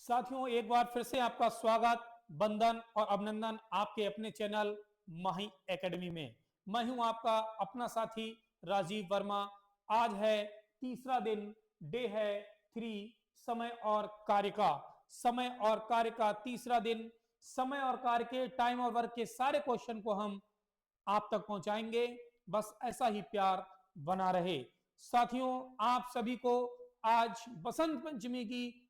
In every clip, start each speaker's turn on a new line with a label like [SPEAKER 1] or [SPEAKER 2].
[SPEAKER 1] साथियों, एक बार फिर से आपका स्वागत, वंदन और अभिनंदन आपके अपने चैनल माही एकेडमी में। मैं हूं आपका अपना साथी राजीव वर्मा। आज है तीसरा दिन, डे है 3, समय और कार्य का। समय और कार्य का तीसरा दिन। समय और कार्य के टाइम और वर्क के सारे क्वेश्चन को हम आप तक पहुंचाएंगे। बस ऐसा ही प्यार बना रहे। साथियों, आप सभी को आज बसंत पंचमी की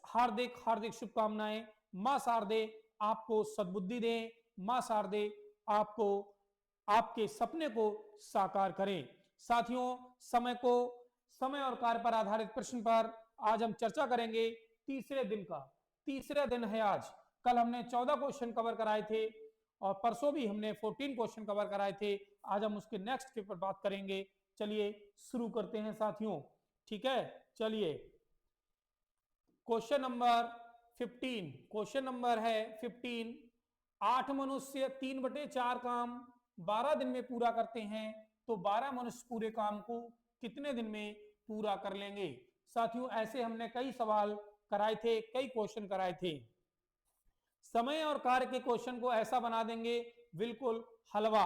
[SPEAKER 1] हार्दिक हार्दिक शुभकामनाएं। मां शारदे आपको सद्बुद्धि दें, मां शारदे आपको आपके सपने को साकार करें। साथियों, समय और कार्य पर आधारित प्रश्न पर आज हम चर्चा करेंगे तीसरे दिन का। तीसरे दिन है आज। कल हमने 14 क्वेश्चन कवर कराए थे और परसों भी हमने 14 क्वेश्चन कवर कराए थे। आज हम उसके नेक्स्ट के पर बात करेंगे। चलिए शुरू करते हैं साथियों। ठीक है, चलिए क्वेश्चन नंबर 15। क्वेश्चन नंबर है 15। 8 मनुष्य 3/4 काम 12 दिन में पूरा करते हैं, तो 12 मनुष्य पूरे काम को कितने दिन में पूरा कर लेंगे। साथियों, ऐसे हमने कई सवाल कराए थे, कई क्वेश्चन कराए थे। समय और कार्य के क्वेश्चन को ऐसा बना देंगे, बिल्कुल हलवा,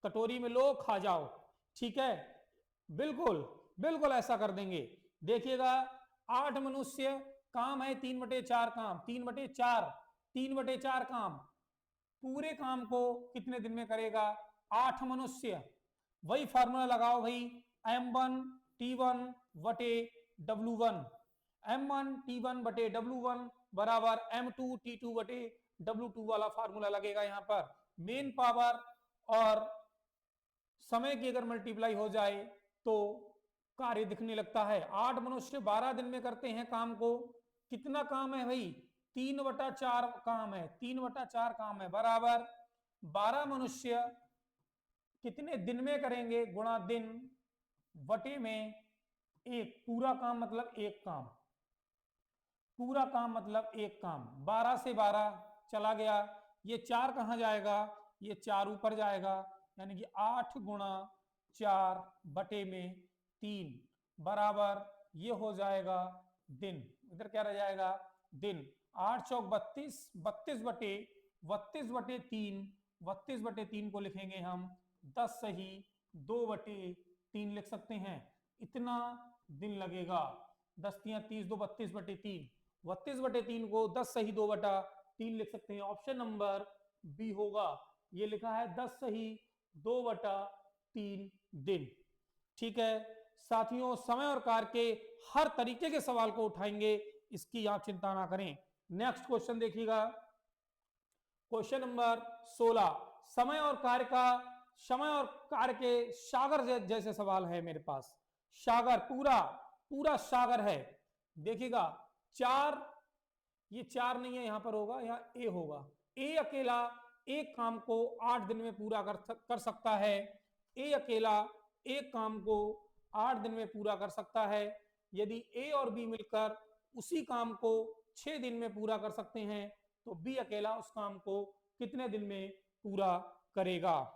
[SPEAKER 1] कटोरी में लो खा जाओ। ठीक है, बिल्कुल बिल्कुल ऐसा कर देंगे। देखिएगा, 8 मनुष्य, काम है 3/4 काम, 3/4 काम, पूरे काम को कितने दिन में करेगा 8 मनुष्य। वही फार्मूला लगाओ भाई, M1 T1 बटे W1, M1 T1 बटे W1 बराबर M2 T2 बटे W2 वाला फार्मूला लगेगा। यहां पर मेन पावर और समय की अगर मल्टीप्लाई हो जाए तो कार्य दिखने लगता है। 8 मनुष्य 12 दिन में करते हैं काम को। कितना काम है भाई, 3/4 काम है, 3/4 काम है बराबर 12 मनुष्य कितने दिन में करेंगे गुणा दिन बटे में 1। पूरा काम मतलब एक काम, पूरा काम मतलब एक काम। 12 से 12 चला गया, ये 4 कहां जाएगा, ये 4 ऊपर जाएगा, यानी कि 8 गुणा 4 बटे में 3 बराबर ये हो जाएगा दिन। इधर क्या रह जाएगा, दिन। 8 चौक 32, 32 बटे 3, 32 बटे 3 को लिखेंगे हम 10 सही 2 बटे 3 लिख सकते हैं। इतना दिन लगेगा। 10 3 30, 2 32 बटे 3, 32 बटे 3 को 10 सही 2 बटा 3 लिख सकते हैं। ऑप्शन नंबर बी होगा। ये लिखा है 10 सही 2 बटा 3 दिन। ठीक है साथियों, समय और कार्य के हर तरीके के सवाल को उठाएंगे, इसकी आप चिंता ना करें। नेक्स्ट क्वेश्चन देखिएगा, क्वेश्चन नंबर 16। समय और कार्य के सागर जैसे सवाल है मेरे पास। सागर, पूरा पूरा सागर है। देखिएगा 4, ये 4 नहीं है, यहां पर होगा, यहां ए होगा। ए अकेला एक काम को 8 दिन में पूरा कर सकता है। ए अकेला एक काम को 8 दिन में पूरा कर सकता है। यदि ए और बी मिलकर उसी काम को 6 दिन में पूरा कर सकते हैं, तो बी अकेला उस काम को कितने दिन में पूरा करेगा।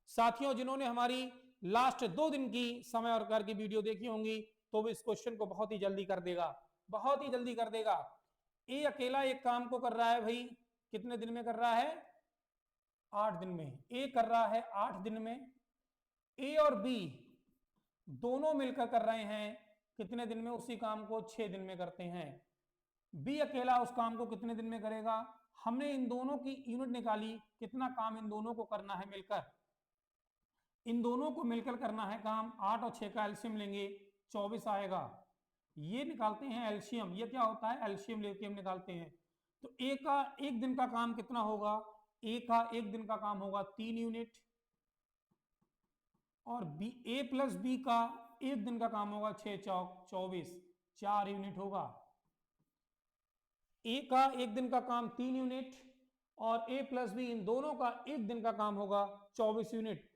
[SPEAKER 1] साथियों, जिन्होंने हमारी लास्ट 2 दिन की समय और कार्य की वीडियो देखी होंगी, तो वो इस क्वेश्चन को बहुत ही जल्दी कर देगा, बहुत ही जल्दी कर देगा। ए अकेला एक काम को कर रहा है भाई, कितने दिन में कर रहा है, 8 दिन में। ए कर रहा है 8 दिन में। ए और बी दोनों मिलकर कर रहे हैं कितने दिन में, उसी काम को 6 दिन में करते हैं। बी अकेला उस काम को कितने दिन में करेगा। हमने इन दोनों की यूनिट निकाली, कितना काम इन दोनों को करना है मिलकर, इन दोनों को मिलकर करना है काम। 8 और 6 का एलसीएम लेंगे 24 आएगा। ये निकालते हैं एलसीएम, ये क्या होता है, एलसीएम लेके हम निकालते हैं। तो ए का एक दिन का काम कितना होगा, ए का एक दिन का काम होगा 3 यूनिट, और बी ए प्लस बी का एक दिन का काम होगा 6 चौक 24, 4 यूनिट होगा। ए का एक दिन का काम 3 यूनिट और ए प्लस बी इन दोनों का एक दिन का काम होगा 24 यूनिट,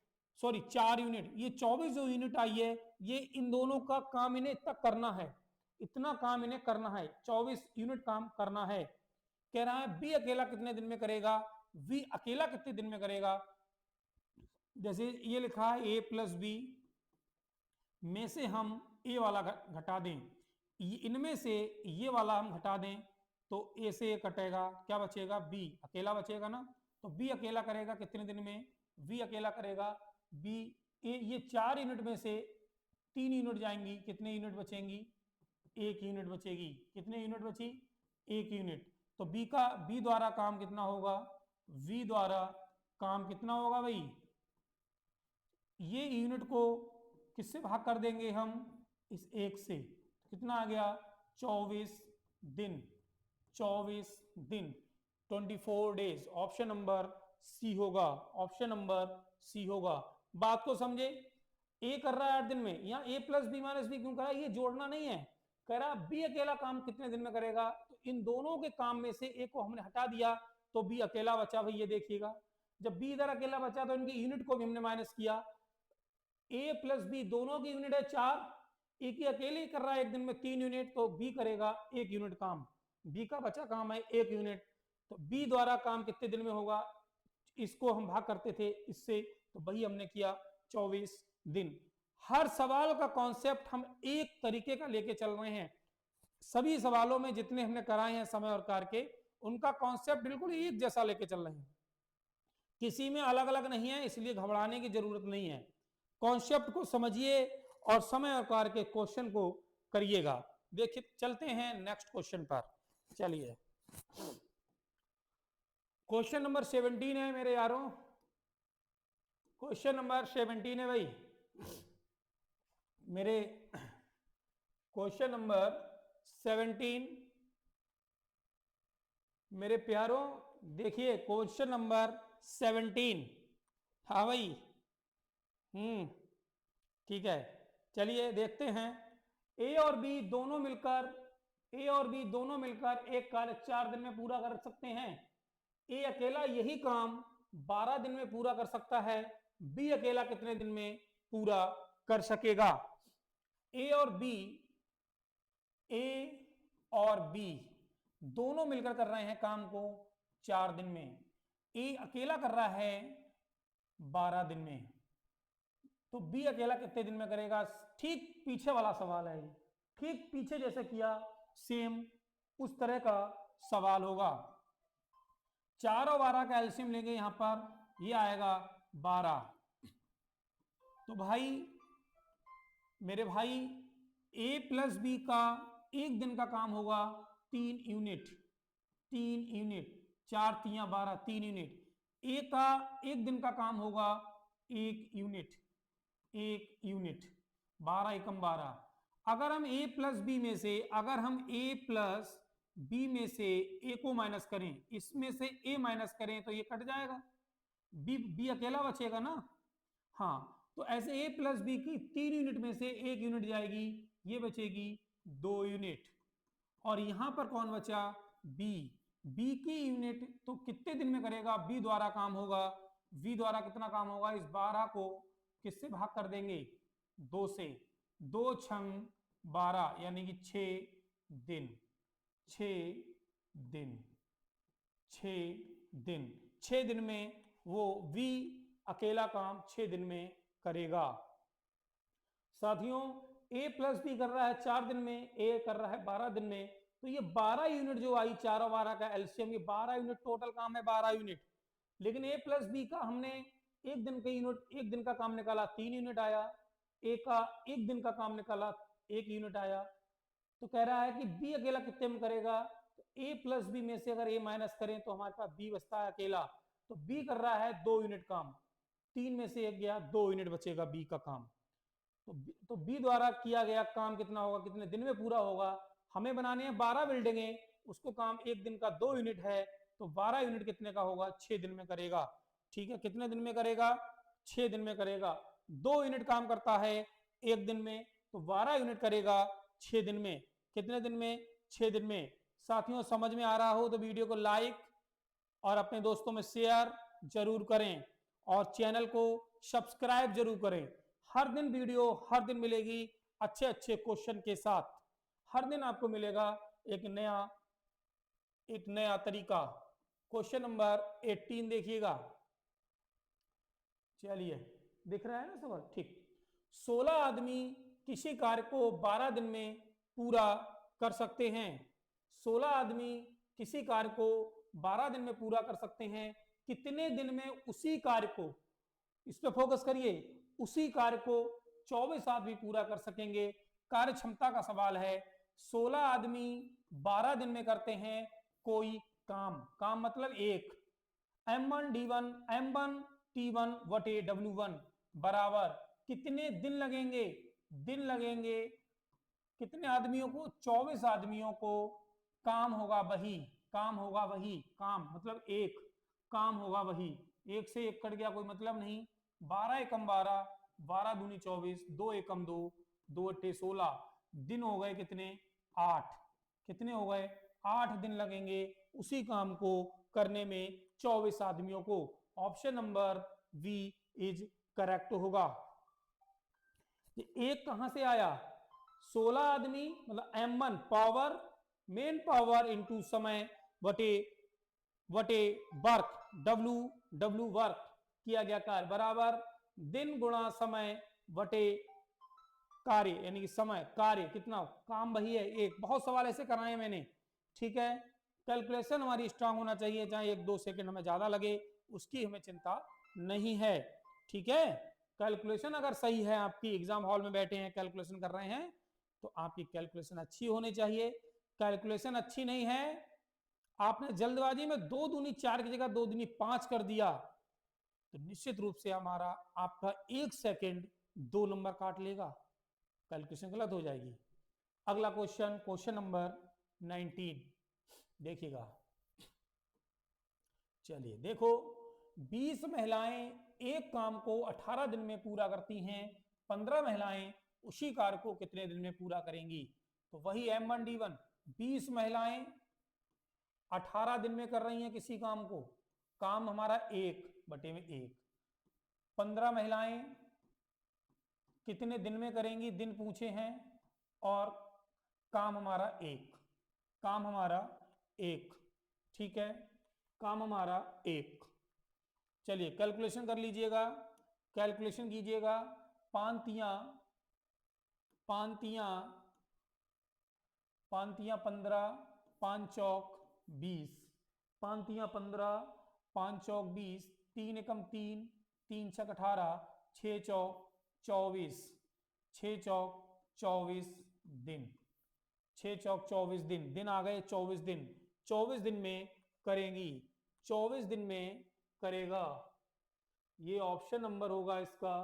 [SPEAKER 1] सॉरी 4 यूनिट। ये 24 जो यूनिट आई है, ये इन दोनों का काम इन्हें इतना करना है, इतना काम इन्हें करना है, 24 यूनिट काम करना है। कह रहा है बी अकेला कितने दिन में करेगा, बी अकेला कितने दिन में करेगा। जैसे ये लिखा है ए प्लस बी में से हम ए वाला घटा दें, इनमें से ये वाला हम हटा दें तो ए से ये कटेगा, क्या बचेगा, बी अकेला बचेगा ना। तो बी अकेला करेगा कितने दिन में, बी अकेला करेगा, बी ये 4 यूनिट में से 3 यूनिट जाएंगी, कितने यूनिट बचेंगी, 1 यूनिट बचेगी। कितने यूनिट बची, 1 यूनिट। तो बी द्वारा काम कितना होगा, वी द्वारा काम कितना होगा भाई, ये यूनिट को किससे भाग कर देंगे हम, इस 1 से। कितना आ गया, 24 दिन, 24 दिन, 24 डेज। ऑप्शन नंबर सी होगा, ऑप्शन नंबर सी होगा। बात को समझे, ए कर रहा है 8 दिन में, यहाँ ए प्लस बी माइनस बी क्यों करा, ये जोड़ना नहीं है, कह रहा बी अकेला काम कितने दिन में करेगा। तो इन दोनों के काम में से ए को हमने हटा दिया तो बी अकेला बचा भाई, ये देखिएगा। जब बी इधर अकेला बचा तो इनकी यूनिट को भी हमने माइनस किया। ए प्लस बी दोनों की यूनिट है 4, ए की अकेले कर रहा है 1 दिन में 3 यूनिट, तो बी करेगा 1 यूनिट काम, बी का बचा काम है 1 यूनिट। तो बी द्वारा काम कितने दिन में होगा, इसको हम भाग करते थे इससे, तो वही हमने किया 24 दिन। हर सवाल का कॉन्सेप्ट हम एक तरीके का लेके चल रहे हैं, सभी सवालों में जितने हमने कराए हैं समय और कार्य के, उनका कॉन्सेप्ट बिल्कुल एक जैसा लेके चल रहे हैं, किसी में अलग अलग नहीं है, इसलिए घबराने की जरूरत नहीं है। कॉन्सेप्ट को समझिए और समय और कार्य के क्वेश्चन को करिएगा। देखिए चलते हैं नेक्स्ट क्वेश्चन पर, चलिए क्वेश्चन नंबर 17 है मेरे यारों, क्वेश्चन नंबर 17 है भाई मेरे, क्वेश्चन नंबर 17 मेरे प्यारों। देखिए क्वेश्चन नंबर 17, हाँ भाई, ठीक है, चलिए देखते हैं। ए और बी दोनों मिलकर एक कार्य 4 दिन में पूरा कर सकते हैं। ए अकेला यही काम 12 दिन में पूरा कर सकता है, बी अकेला कितने दिन में पूरा कर सकेगा। ए और बी दोनों मिलकर कर रहे हैं काम को 4 दिन में, ए अकेला कर रहा है 12 दिन में, तो बी अकेला कितने दिन में करेगा। ठीक पीछे वाला सवाल है, ठीक पीछे जैसे किया सेम उस तरह का सवाल होगा। 4 और 12 का एलसीएम लेंगे, यहां पर ये आएगा 12। तो भाई मेरे भाई ए प्लस बी का 1 दिन का काम होगा 3 यूनिट, 4 3 12, 3 यूनिट। ए का 1 दिन का काम होगा 1 यूनिट, 12 एकम 12। अगर हम ए प्लस बी में से ए को माइनस करें, इसमें से ए माइनस करें तो ये कट जाएगा, बी अकेला बचेगा ना। हाँ, तो ऐसे ए प्लस बी की 3 यूनिट में से 1 यूनिट जाएगी, ये बचेगी 2 यूनिट। और यहां पर कौन बचा, बी की यूनिट तो कितने दिन में करेगा, बी द्वारा काम होगा, वी द्वारा कितना काम होगा, इस 12 को किससे भाग कर देंगे, 2 से, 2 छंग 12 यानी कि 6 दिन, 6 दिन में वो वी अकेला काम 6 दिन में करेगा। साथियों ए प्लस बी कर रहा है 4 दिन में, ए कर रहा है 12 दिन में, तो ये 12 यूनिट जो आई, 4 और 12 का एलसीएम, ये 12 यूनिट टोटल काम है, 12 यूनिट। लेकिन ए प्लस बी का हमने 1 दिन के यूनिट, 1 दिन का काम निकाला 3 यूनिट आया, ए का 1 दिन का काम निकाला 1 यूनिट आया। तो कह रहा है कि बी अकेला कितने में करेगा, तो ए प्लस बी में से अगर ए माइनस करें तो हमारे पास बी बचता है अकेला, तो बी कर रहा है 2 यूनिट काम, 3 में से 1 गया, 2 यूनिट बचेगा बी का काम। तो बी द्वारा किया गया काम कितना होगा, कितने दिन में पूरा होगा। हमें बनाने हैं 12 बिल्डिंगें, उसको काम 1 दिन का 2 यूनिट है, तो 12 यूनिट कितने का होगा, 6 दिन में करेगा। ठीक है, कितने दिन में करेगा, 6 दिन में करेगा। 2 यूनिट काम करता है 1 दिन में, तो 12 यूनिट करेगा 6 दिन में। कितने दिन में, 6 दिन में। साथियों समझ में आ रहा हो तो वीडियो को लाइक और अपने दोस्तों में शेयर जरूर करें और चैनल को सब्सक्राइब जरूर करें। हर दिन वीडियो, हर दिन मिलेगी अच्छे अच्छे क्वेश्चन के साथ, हर दिन आपको मिलेगा एक नया तरीका। क्वेश्चन नंबर 18 देखिएगा, चलिए दिख रहा है ना सवाल, ठीक। 16 आदमी किसी कार्य को 12 दिन में पूरा कर सकते हैं। 16 आदमी किसी कार्य को 12 दिन में पूरा कर सकते हैं। कितने दिन में उसी कार्य को, इस पे फोकस करिए, उसी कार्य को 24 आदमी पूरा कर सकेंगे। कार्य क्षमता का सवाल है। 16 आदमी 12 दिन में करते हैं कोई काम, काम मतलब एक, M1 D1 M1 T1 वटे W1 बराबर कितने दिन लगेंगे, दिन लगेंगे कितने आदमियों को, 24 आदमियों को। काम होगा वही, काम होगा वही, काम मतलब एक, काम होगा वही, एक से एक कट गया कोई मतलब नहीं। 12 एकम 12, 12 दूनी 24, 2 एकम 2, 2 अट्ठे 16, दिन हो गए कितने, 8। कितने हो गए, 8 दिन लगेंगे उसी काम को करने में 24 आदमियों को। Option number B is correct होगा। एक कहां से आया, 16 आदमी मतलब M1 power, main power into समय वटे वर्क, W वर्क किया गया कार्य बराबर दिन गुणा समय वटे कार्य, यानी कि समय, कार्य कितना, काम वही है एक। बहुत सवाल ऐसे कराए मैंने, ठीक है। कैलकुलेशन हमारी स्ट्रांग होना चाहिए, चाहे 1-2 सेकंड हमें ज्यादा लगे उसकी हमें चिंता नहीं है, ठीक है। कैलकुलेशन अगर सही है, आपकी एग्जाम हॉल में बैठे हैं कैलकुलेशन कर रहे हैं, तो आपकी कैलकुलेशन अच्छी होनी चाहिए। कैलकुलेशन अच्छी नहीं है, आपने जल्दबाजी में 2 दूनी 4 की जगह 2 दूनी 5 कर दिया, तो निश्चित रूप से हमारा आपका 1 सेकंड 2 नंबर काट लेगा, कैलकुलेशन गलत हो जाएगी। अगला क्वेश्चन, क्वेश्चन नंबर 19 देखिएगा। चलिए देखो, 20 महिलाएं एक काम को 18 दिन में पूरा करती हैं, 15 महिलाएं उसी कार्य को कितने दिन में पूरा करेंगी। तो वही M1 D1, 20 महिलाएं 18 दिन में कर रही हैं किसी काम को, काम हमारा 1/1। 15 महिलाएं कितने दिन में करेंगी, दिन पूछे हैं, और काम हमारा 1, काम हमारा 1, ठीक है, काम हमारा 1। चलिए कैलकुलेशन कर लीजिएगा, कैलकुलेशन कीजिएगा। पांतियां 15, 5 चौक 20, पांतियां 15, 5 चौक 20, 3 एकम 3, 3 छक 18, 6 चौक 24, 6 चौक 24 दिन, 6 चौक 24 दिन, दिन आ गए 24 दिन, 24 दिन में करेंगी, 24 दिन में करेगा। ये ऑप्शन नंबर होगा इसका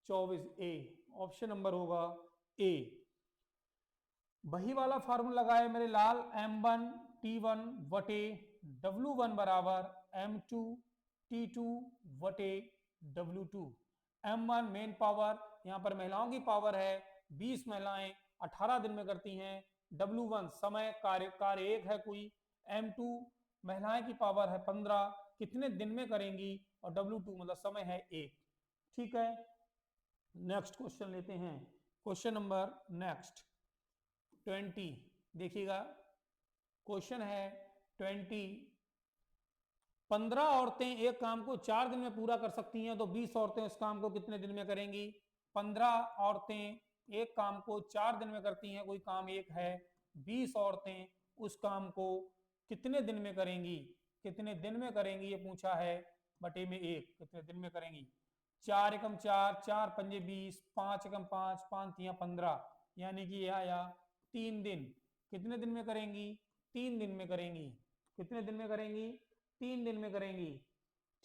[SPEAKER 1] 24A, ऑप्शन नंबर होगा ए। वही वाला फार्मूला लगाए मेरे लाल, M1 T1 वटे W1 बराबर M2 T2 वटे W2। M1 मेन पावर, यहां पर महिलाओं की पावर है, 20 महिलाएं 18 दिन में करती हैं। W1 समय, कार्य एक है कोई। M2 महिलाएं की पावर है 15, कितने दिन में करेंगी, और W2 मतलब समय है 1, ठीक है। नेक्स्ट क्वेश्चन लेते हैं, क्वेश्चन नंबर नेक्स्ट 20 देखिएगा। क्वेश्चन है 20, 15 औरतें एक काम को 4 दिन में पूरा कर सकती हैं, तो 20 औरतें उस काम को कितने दिन में करेंगी। 15 औरतें एक काम को 4 दिन में करती हैं, कोई काम एक है, 20 औरतें उस काम को कितने दिन में करेंगी, कितने दिन में करेंगी ये पूछा है, बटे में 1, कितने दिन में करेंगी। 4 एकम 4, 4 पंजे 20, 5 एकम 5, 5 तियां 15, यानी कि यह आया 3 दिन। कितने दिन में करेंगी, 3 दिन में करेंगी। कितने दिन में करेंगी, 3 दिन में करेंगी,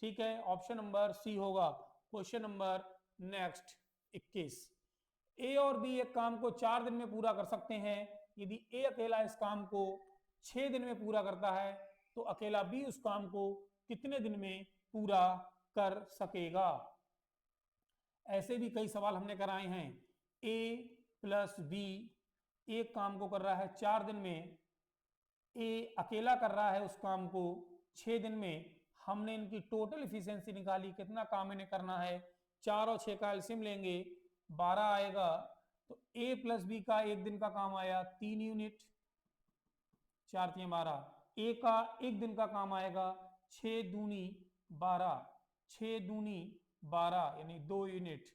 [SPEAKER 1] ठीक है। ऑप्शन नंबर सी होगा। क्वेश्चन नंबर नेक्स्ट 21, ए और बी एक काम को 4 दिन में पूरा कर सकते हैं। यदि ए अकेला इस काम को 6 दिन में पूरा करता है, तो अकेला बी उस काम को कितने दिन में पूरा कर सकेगा। ऐसे भी कई सवाल हमने कराए हैं। ए प्लस बी एक काम को कर रहा है 4 दिन में, ए अकेला कर रहा है उस काम को 6 दिन में। हमने इनकी टोटल इफिशियंसी निकाली, कितना काम इन्हें करना है, 4 और 6 का एलसीएम लेंगे, 12 आएगा। तो ए प्लस बी का एक दिन का काम आया 3 यूनिट, 4 3 12। ए का एक दिन का काम आएगा 6 दूनी 12, 6 दूनी 12 यानी 2 यूनिट।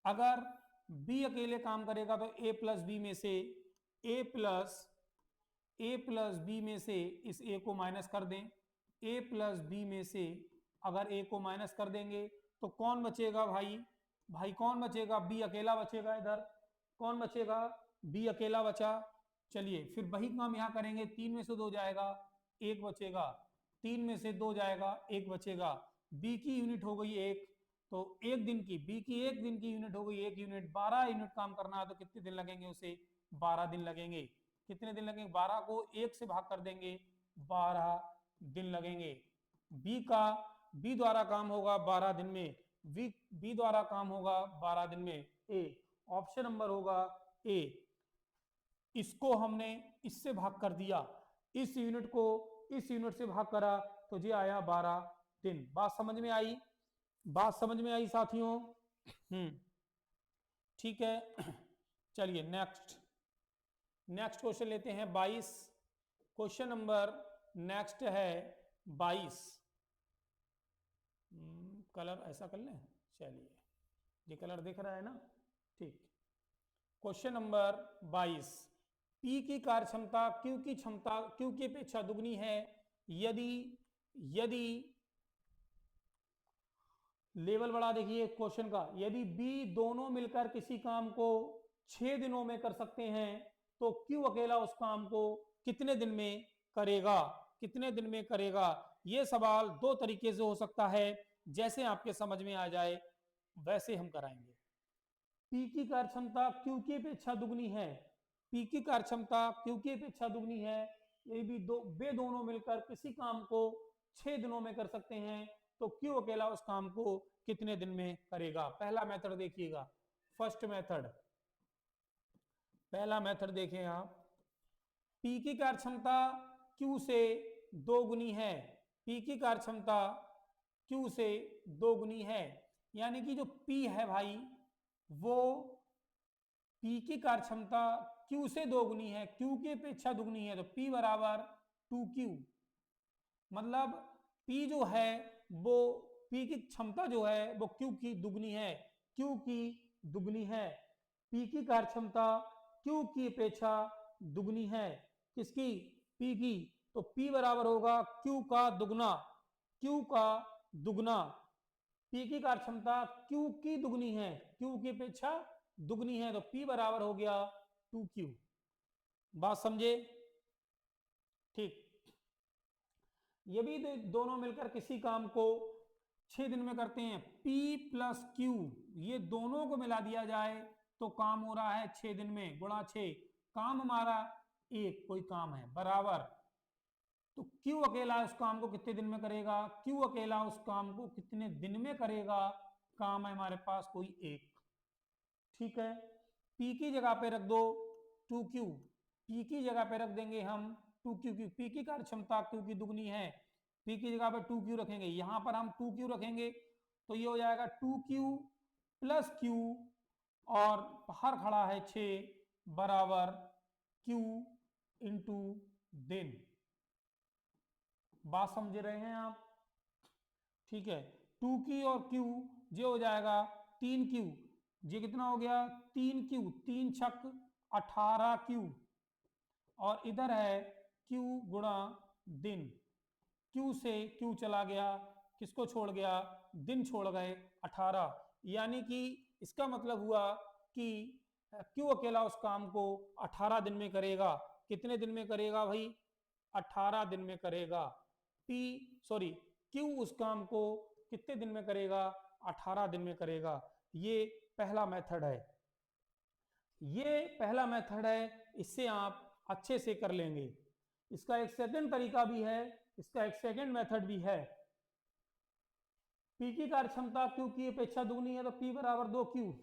[SPEAKER 1] अगर बी अकेले काम करेगा तो ए प्लस बी में से ए प्लस बी में से इस ए को माइनस कर दें, ए प्लस बी में से अगर ए को माइनस कर देंगे तो कौन बचेगा भाई? भाई कौन बचेगा? बी अकेला बचेगा। इधर कौन बचेगा? बी अकेला बचा। चलिए फिर वही काम यहाँ करेंगे, 3 में से 2 जाएगा, 1 बचेगा, 3 में से 2 जाएगा, 1 बचेगा। बी की यूनिट हो गई 1, तो 1 दिन की, बी की 1 दिन की यूनिट हो गई 1 यूनिट। 12 यूनिट काम करना है तो कितने दिन लगेंगे उसे? 12 दिन लगेंगे। कितने दिन लगेंगे? 12 को 1 से भाग कर देंगे, 12 दिन लगेंगे। बी द्वारा काम होगा 12 दिन में, बी द्वारा काम होगा 12 दिन में। ए ऑप्शन नंबर होगा ए। इसको हमने इससे भाग कर दिया, इस यूनिट को इस यूनिट से भाग करा तो ये आया 12 दिन। बात समझ में आई? बात समझ में आई साथियों? ठीक है। चलिए नेक्स्ट क्वेश्चन लेते हैं 22। क्वेश्चन नंबर नेक्स्ट है 22। कलर ऐसा कर लें, चलिए ये कलर दिख रहा है ना? ठीक। क्वेश्चन नंबर 22, पी की कार्यक्षमता क्यू की क्षमता क्यू की अपेक्षा दुगनी है यदि लेवल बढ़ा देखिए क्वेश्चन का, यदि बी दोनों मिलकर किसी काम को 6 दिनों में कर सकते हैं तो क्यू अकेला उस काम को कितने दिन में करेगा? कितने दिन में करेगा? यह सवाल 2 तरीके से हो सकता है, जैसे आपके समझ में आ जाए वैसे हम कराएंगे। पी की कार्यक्षमता क्यू की अपेक्षा दुगनी है, पी की कार्यक्षमता क्यू की अपेक्षा दुगनी है, ये भी वे दोनों मिलकर किसी काम को 6 दिनों में कर सकते हैं तो क्यू अकेला उस काम को कितने दिन में करेगा? पहला मेथड देखिएगा, फर्स्ट मेथड, पहला मेथड देखें आप। पी की कार्यक्षमता क्यू से 2 गुनी है, पी की कार्यक्षमता क्यू से 2 गुनी है, यानी कि जो पी है भाई वो पी की कार्यक्षमता क्यू से 2 गुनी है, क्यू की अपेक्षा दुगनी है, तो पी बराबर 2Q। मतलब पी जो है वो पी की क्षमता जो है वो क्यू की दुगनी है, क्यू की दुगनी है। पी की कार्यक्षमता क्यू की अपेक्षा दुगनी है, किसकी? पी की। तो पी बराबर होगा क्यू का दुगना, क्यू का दुगना। पी की कार्यक्षमता क्यू की दुगनी है, क्यू की अपेक्षा दुगनी है, तो पी बराबर हो गया 2Q। बात समझे? ठीक। ये भी दोनों मिलकर किसी काम को 6 दिन में करते हैं, P प्लस Q, ये दोनों को मिला दिया जाए तो काम हो रहा है 6 दिन में, गुणा 6, काम हमारा एक कोई काम है, बराबर। तो Q अकेला उस काम को कितने दिन में करेगा? Q अकेला उस काम को कितने दिन में करेगा? काम है हमारे पास कोई एक। ठीक है, P की जगह पे रख दो 2Q, P की जगह पे रख देंगे हम 2Q, P की कार्यक्षमता Q की दुगनी है, P की जगह पे 2Q रखेंगे, यहां पर हम 2Q रखेंगे तो ये हो जाएगा 2Q प्लस Q, और बाहर खड़ा है 6 बराबर Q इंटू दिन। बात समझ रहे हैं आप? ठीक है, 2Q और Q ये हो जाएगा 3Q, ये कितना हो गया? 3Q, 3 छक 18Q, और इधर है Q गुणा दिन, Q से Q चला गया, किसको छोड़ गया? दिन छोड़ गए 18, यानी कि इसका मतलब हुआ कि Q अकेला उस काम को 18 दिन में करेगा। कितने दिन में करेगा भाई? 18 दिन में करेगा। Q उस काम को कितने दिन में करेगा? 18 दिन में करेगा। ये पहला मेथड है, ये पहला मेथड है, इससे आप अच्छे से कर लेंगे। इसका एक सेकंड तरीका भी है, इसका एक सेकंड मेथड भी है। P की कार्यक्षमता Q की अपेक्षा दुगनी है तो P बराबर 2Q।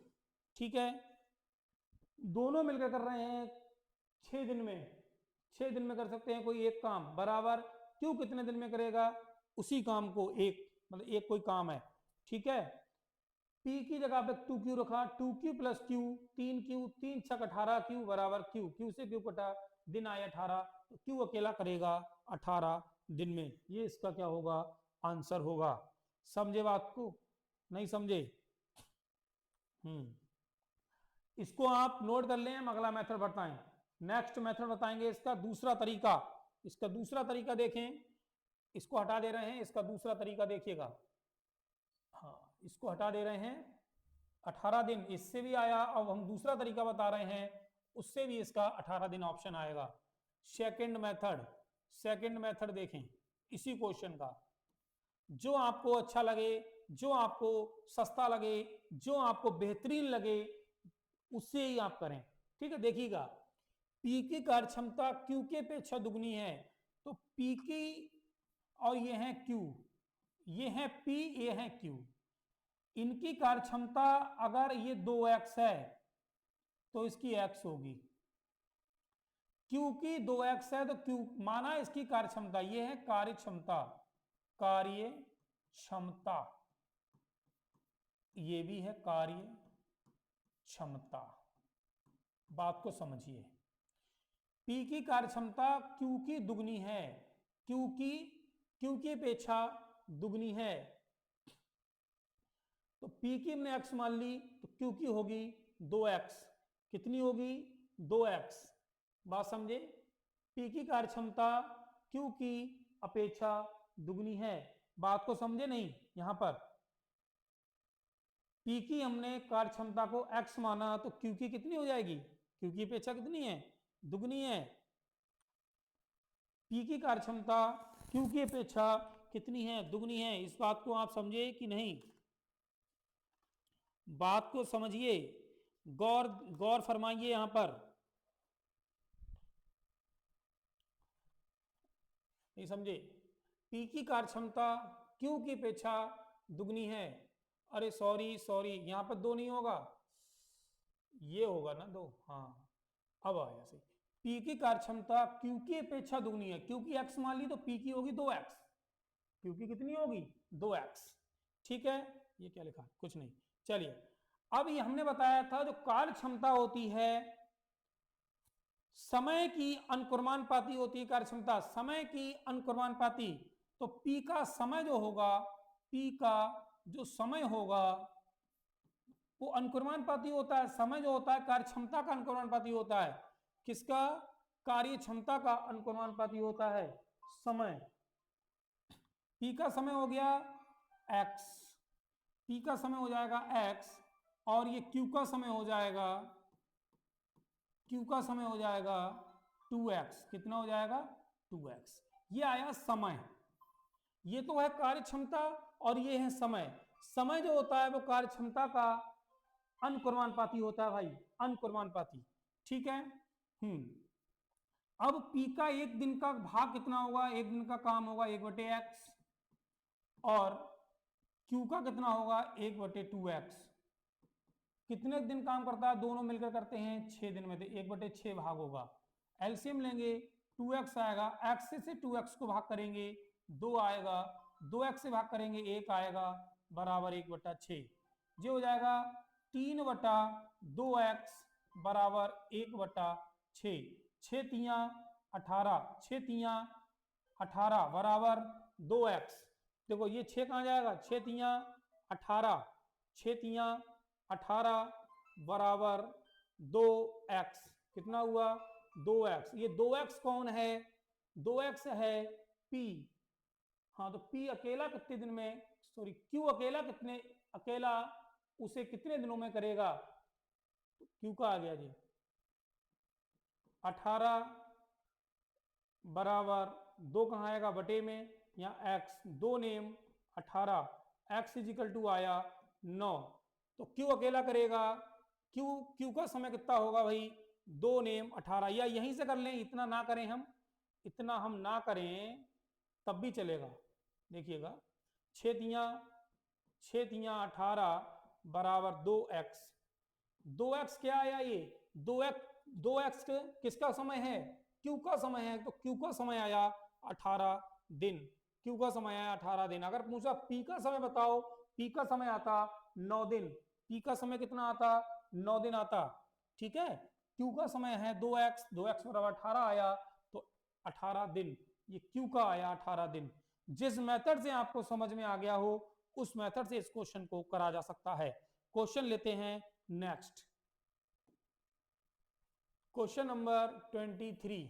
[SPEAKER 1] ठीक है, दोनों मिलकर कर रहे हैं 6 दिन में, 6 दिन में कर सकते हैं कोई एक काम, बराबर Q कितने दिन में करेगा? उसी काम को एक, मतलब एक कोई काम है। ठीक है, P की जगह पे 2Q रखा, 2Q प्लस Q, 3Q, 3 छक 18Q बराबर Q, Q से Q कटा, दिन आए 18, तो Q अकेला करेगा 18 दिन में। ये इसका क्या होगा? आंसर होगा। समझे बात को? नहीं समझे? इसको आप नोट कर लें, हम अगला मेथड बताएं। नेक्स्ट मेथड बताएंगे इसका दूसरा तरीका। इसका दूसरा तरीका देखें, इसको हटा दे रहे हैं, इसका दूसरा तरीका देखिएगा। हाँ, इसको हटा दे रहे हैं। 18 दिन इससे भी आया, अब हम दूसरा तरीका बता रहे हैं, उससे भी इसका 18 दिन ऑप्शन आएगा। सेकंड मेथड, सेकंड मेथड देखें इसी क्वेश्चन का, जो आपको अच्छा लगे, जो आपको सस्ता लगे, जो आपको बेहतरीन लगे, उससे ही आप करें। ठीक है, देखिएगा, पी की कार्यक्षमता क्यू के अपेक्षा दुगनी है, तो पी की, और ये है क्यू, ये है पी, ये है क्यू, इनकी कार्यक्षमता अगर ये 2x है तो इसकी x होगी। क्यू की 2x है तो क्यू माना इसकी कार्यक्षमता, ये है कार्यक्षमता, कार्य क्षमता, ये भी है कार्य क्षमता। बात को समझिए, P की कार्यक्षमता Q की दुगनी है, Q की अपेक्षा दुगनी है, तो P की हमने x मान ली, तो Q की होगी 2x। कितनी होगी? 2x। बात समझे? P की कार्यक्षमता Q की अपेक्षा दुगनी है। बात को समझे नहीं? यहां पर P की हमने कार्यक्षमता को x माना, तो Q की कितनी हो जाएगी? Q की अपेक्षा कितनी है? दुगनी है। P की कार्यक्षमता Q की अपेक्षा कितनी है? दुगनी है। इस बात को आप समझे कि नहीं? बात को समझिए, गौर फरमाइए यहां पर। नहीं समझे? P की कार्यक्षमता Q की अपेक्षा दुगनी है। अरे सॉरी, यहां पर 2 नहीं होगा, ये होगा ना 2। हाँ, अब आया सही। P की कार्यक्षमता Q की अपेक्षा दुगनी है, Q की x मान ली तो P की होगी 2x। Q की कितनी होगी? 2x। ठीक है, ये क्या लिखा? कुछ नहीं। चलिए, अब ये हमने बताया था जो कार्य क्षमता होती है समय की अनुक्रमानुपाती होती है। कार्य क्षमता समय की अनुक्रमानुपाती, तो P का समय जो होगा, P का जो समय होगा वो अनुक्रमानुपाती होता है। समय जो होता है कार्य क्षमता का अनुक्रमानुपाती होता है। किसका? कार्य क्षमता का अनुक्रमानुपाती होता है समय। P का समय हो गया x, P का समय हो जाएगा x, और ये Q का समय हो जाएगा, Q का समय हो जाएगा 2x। कितना हो जाएगा? 2x। ये आया समय। ये तो है कार्य क्षमता और ये है समय। समय जो होता है वो कार्य क्षमता का अनुक्रमानुपाती होता है भाई, अनुक्रमानुपाती। ठीक है। अब P का एक दिन का भाग कितना होगा? एक दिन का काम होगा 1/x, और Q का कितना होगा? 1/2x। कितने दिन काम करता है? दोनों मिलकर करते हैं 6 दिन में, तो 1/6 भाग होगा। एलसीएम लेंगे, 2x आएगा, x से 2x को भाग करेंगे 2 आएगा, 2x से भाग करेंगे 1 आएगा, बराबर 1/6। ये हो जाएगा 3/2x बराबर 1/6। 6 तियां 18, 6 तियां 18 बराबर 2x। देखो ये 6 कहाँ जाएगा? 6 तियां 18, 6 तियां 18 बराबर 2x। कितना हुआ? 2x। ये 2x कौन है? 2x है P। हाँ, तो P अकेला कितने दिन में, सॉरी Q अकेला उसे कितने दिनों में करेगा? तो Q का आ गया जी 18 बराबर 2 कहाँ आएगा? बटे में, यहाँ x 2 नेम 18, x इजिकल टू आया 9। तो Q अकेला करेगा, Q का समय कितना होगा भाई? 2 नेम 18, या यहीं से कर लें, इतना ना करें हम, इतना हम ना करें तब भी चलेगा। देखिएगा 6 तियां 18 बराबर 2x। 2x क्या आया? ये 2x किसका समय है? Q का समय है, तो Q का समय आया 18 दिन। Q का समय आया 18 दिन। अगर पूछा P का समय बताओ, P का समय आता 9 दिन। P का समय कितना आता? 9 दिन आता। ठीक है, Q का समय है 2x, 2x बराबर 18 आया, तो 18 दिन। ये Q का आया 18 दिन। जिस मेथड से आपको समझ में आ गया हो उस मेथड से इस क्वेश्चन को करा जा सकता है। क्वेश्चन लेते हैं नेक्स्ट। Question number 23।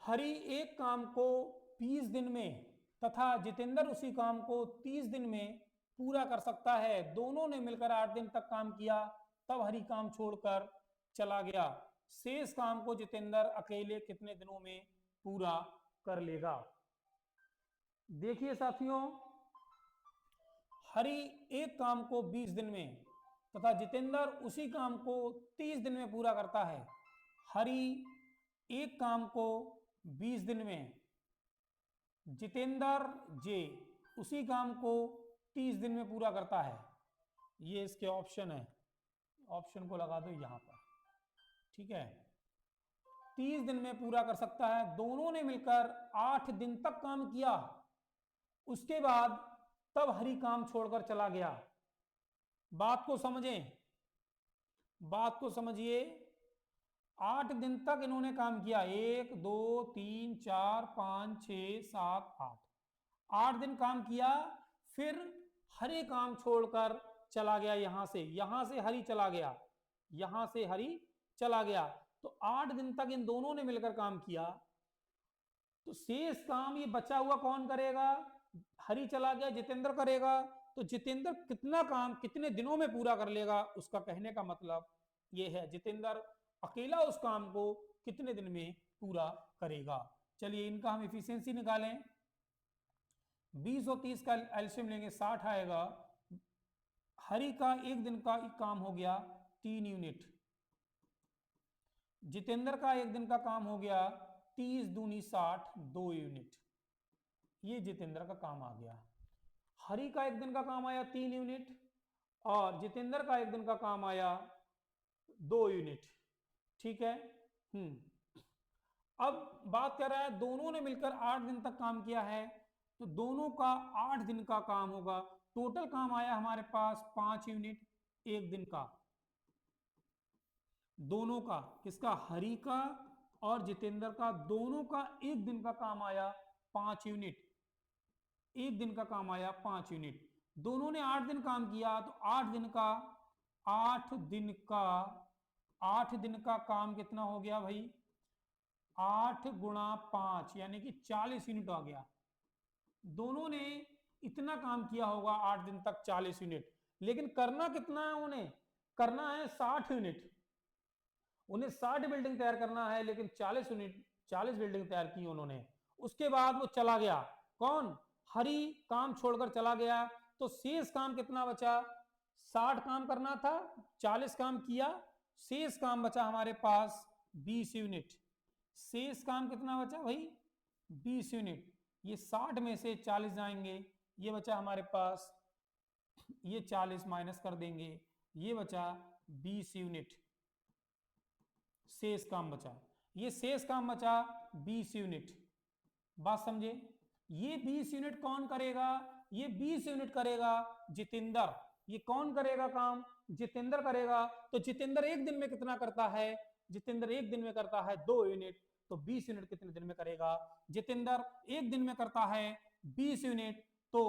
[SPEAKER 1] हरि एक काम को 20 दिन में तथा जितेंद्र उसी काम को 30 दिन में पूरा कर सकता है। दोनों ने मिलकर 8 दिन तक काम किया, तब हरि काम छोड़कर चला गया। शेष काम को जितेंद्र अकेले कितने दिनों में पूरा कर लेगा? देखिए साथियों, हरि एक काम को 20 दिन में तथा जितेंद्र उसी काम को 30 दिन में पूरा करता है। हरि एक काम को 20 दिन में, जितेंद्र जे उसी काम को 30 दिन में पूरा करता है। ये इसके ऑप्शन है, ऑप्शन को लगा दो यहां पर, ठीक है। 30 दिन में पूरा कर सकता है। दोनों ने मिलकर 8 दिन तक काम किया, उसके बाद तब हरि काम छोड़कर चला गया। बात को समझें, बात को समझिए। 8 दिन तक इन्होंने काम किया, 1 2 3 4 5 6 7 8, 8 दिन काम किया। फिर हरि काम छोड़कर चला गया। यहां से हरि चला गया, यहां से हरि चला गया। तो 8 दिन तक इन दोनों ने मिलकर काम किया, तो शेष काम ये बचा हुआ कौन करेगा? हरि चला गया, जितेंद्र करेगा। तो जितेंद्र कितना काम कितने दिनों में पूरा कर लेगा? उसका कहने का मतलब ये है, जितेंद्र अकेला उस काम को कितने दिन में पूरा करेगा। चलिए इनका हम एफिशिएंसी निकालें। 20 और 30 का एलसीएम लेंगे, 60 आएगा। हरि का एक दिन का काम हो गया 3 यूनिट, जितेंद्र का एक दिन का काम हो गया 30 दूनी 60, 2 यूनिट। ये जितेंद्र का काम आ गया। हरि का एक दिन का काम आया 3 यूनिट और जितेंद्र का एक दिन का काम आया 2 यूनिट, ठीक है। अब बात कर रहा है, दोनों ने मिलकर 8 दिन तक काम किया है, तो दोनों का 8 दिन का काम होगा। टोटल काम आया हमारे पास 5 यूनिट एक दिन का। दोनों का, किसका? हरि का और जितेंद्र का, दोनों का एक दिन का काम आया 5 यूनिट। एक दिन का काम आया 5 यूनिट। दोनों ने 8 दिन काम किया, तो 8 दिन का काम कितना हो गया भाई? 8 गुणा 5 यानी कि 40 यूनिट आ गया। दोनों ने इतना काम किया होगा 8 दिन तक, 40 यूनिट। लेकिन करना कितना है उन्हें? करना है 60 यूनिट। उन्हें 60 बिल्डिंग तैयार करना है, लेकिन 40 यूनिट 40 बिल्डिंग तैयार की उन्होंने। उसके बाद वो चला गया। कौन? हरि काम छोड़कर चला गया। तो शेष काम कितना बचा? 60 काम करना था, 40 काम किया, शेष काम बचा हमारे पास 20 यूनिट। शेष काम कितना बचा भाई? 20 यूनिट। ये 60 में से 40 जाएंगे, ये बचा हमारे पास, ये 40 माइनस कर देंगे, ये बचा 20 यूनिट। शेष काम बचा, ये शेष काम बचा 20 यूनिट। बात समझे? ये 20 यूनिट कौन करेगा? ये 20 यूनिट करेगा जितेंद्र। ये कौन करेगा काम? जितेंद्र करेगा। तो जितेंद्र एक दिन में कितना करता है? जितेंद्र एक दिन में करता है 2 यूनिट। तो 20 यूनिट कितने दिन में करेगा? जितेंद्र एक दिन में करता है 20 यूनिट, तो